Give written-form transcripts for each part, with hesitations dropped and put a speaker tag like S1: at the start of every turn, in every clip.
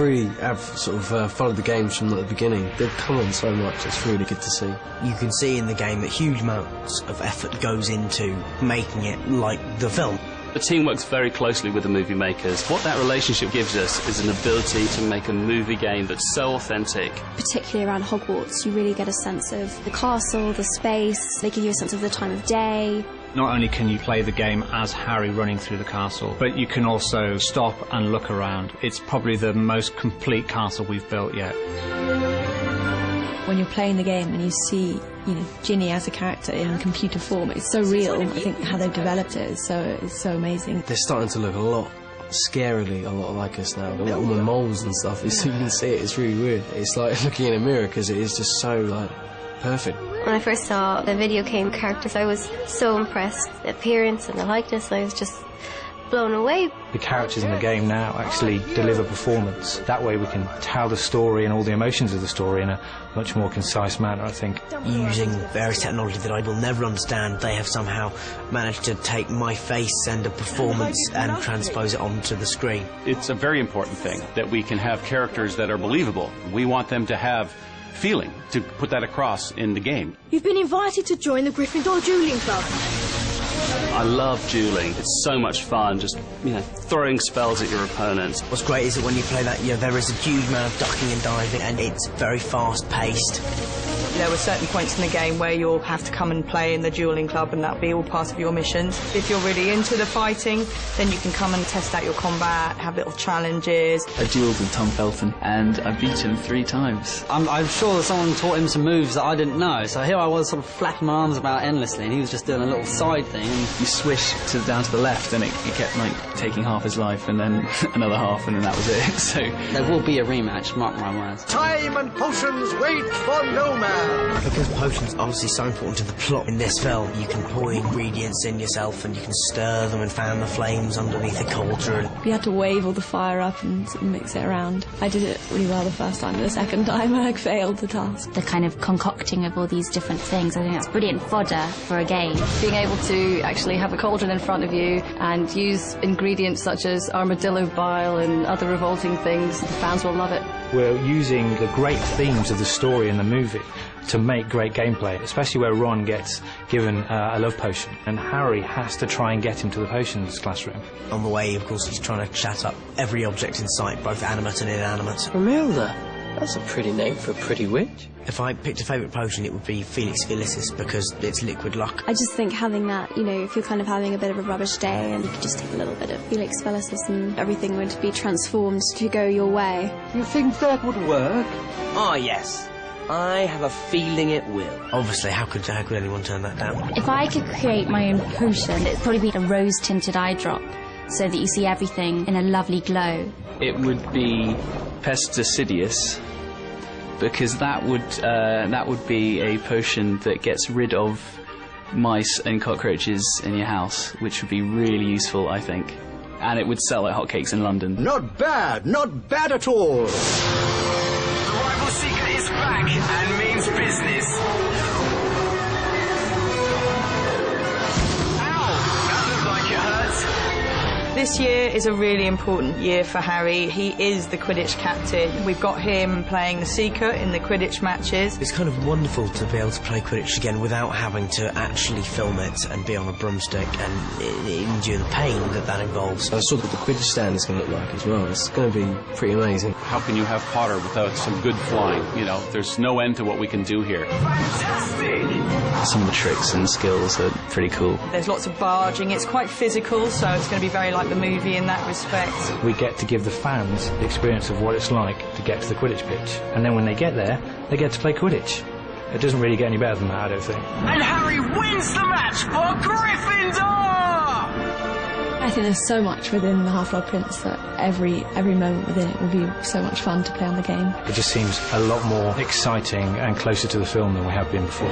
S1: really have sort of followed the games from the beginning. They've come on so much, it's really good to see.
S2: You can see in the game that huge amounts of effort goes into making it like the film.
S3: The team works very closely with the movie makers. What that relationship gives us is an ability to make a movie game that's so authentic.
S4: Particularly around Hogwarts, you really get a sense of the castle, the space. They give you a sense of the time of day.
S5: Not only can you play the game as Harry running through the castle, but you can also stop and look around. It's probably the most complete castle we've built yet.
S6: When you're playing the game and you see, Ginny as a character in computer form, it's so real. I think how they've developed it is so amazing.
S1: They're starting to look a lot like us now. All the moles and stuff, you can see it, it's really weird. It's like looking in a mirror because it is just so, perfect.
S7: When I first saw the video game characters, I was so impressed. The appearance and the likeness, I was just blown away.
S5: The characters in the game now actually deliver performance. That way we can tell the story and all the emotions of the story in a much more concise manner, I think.
S2: Using various technology that I will never understand, they have somehow managed to take my face and a performance and transpose it onto the screen.
S8: It's a very important thing that we can have characters that are believable. We want them to have feeling, to put that across in the game.
S9: You've been invited to join the Gryffindor Dueling Club.
S3: I love dueling. It's so much fun, just, throwing spells at your opponents.
S2: What's great is that when you play that, there is a huge amount of ducking and diving, and it's very fast-paced.
S10: There were certain points in the game where you'll have to come and play in the dueling club, and that'll be all part of your missions. If you're really into the fighting, then you can come and test out your combat, have little challenges.
S11: I duelled with Tom Felton, and I beat him 3 times.
S12: I'm sure that someone taught him some moves that I didn't know, so here I was sort of flapping my arms about endlessly, and he was just doing a little side thing.
S11: You swish down to the left, and it kept, taking half his life, and then another half, and then that was it. So
S12: there will be a rematch, mark my words.
S13: Time and potions wait for no man.
S2: Because potions are obviously so important to the plot in this film, you can pour ingredients in yourself and you can stir them and fan the flames underneath a cauldron.
S6: You had to wave all the fire up and mix it around. I did it really well the first time, but the second time I failed the task.
S14: The kind of concocting of all these different things, I think that's brilliant fodder for a game.
S15: Being able to actually have a cauldron in front of you and use ingredients such as armadillo bile and other revolting things, the fans will love it.
S5: We're using the great themes of the story in the movie to make great gameplay, especially where Ron gets given a love potion, and Harry has to try and get him to the potions classroom.
S2: On the way, of course, he's trying to chat up every object in sight, both animate and inanimate.
S1: Romilda, that's a pretty name for a pretty witch.
S2: If I picked a favourite potion, it would be Felix Felicis, because it's liquid luck.
S4: I just think having that, if you're kind of having a bit of a rubbish day, and you could just take a little bit of Felix Felicis and everything would be transformed to go your way.
S1: You think that would work?
S2: Oh, yes. I have a feeling it will. Obviously, how could anyone turn that down?
S14: If I could create my own potion, it'd probably be a rose-tinted eye drop, so that you see everything in a lovely glow.
S11: It would be Pesticidius, because that would be a potion that gets rid of mice and cockroaches in your house, which would be really useful, I think. And it would sell like hotcakes in London.
S13: Not bad at all.
S16: The rival secret is back and means business. Ow! That looked like it hurt.
S10: This year is a really important year for Harry. He is the Quidditch captain. We've got him playing the Seeker in the Quidditch matches.
S2: It's kind of wonderful to be able to play Quidditch again without having to actually film it and be on a broomstick and endure the pain that involves.
S1: I saw what the Quidditch stand is going to look like as well. It's going to be pretty amazing.
S8: How can you have Potter without some good flying? There's no end to what we can do here.
S16: Fantastic!
S11: Some of the tricks and skills are pretty cool.
S10: There's lots of barging. It's quite physical, so it's going to be very like the movie in that respect.
S5: We get to give the fans the experience of what it's like to get to the Quidditch pitch, and then when they get there, they get to play Quidditch. It doesn't really get any better than that, I don't think.
S16: And Harry wins the match for Gryffindor!
S6: I think there's so much within the Half-Blood Prince that every moment within it will be so much fun to play on the game.
S5: It just seems a lot more exciting and closer to the film than we have been before.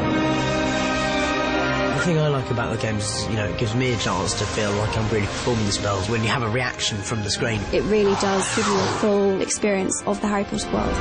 S2: The thing I like about the games is, it gives me a chance to feel like I'm really performing the spells when you have a reaction from the screen.
S4: It really does give you a full experience of the Harry Potter world.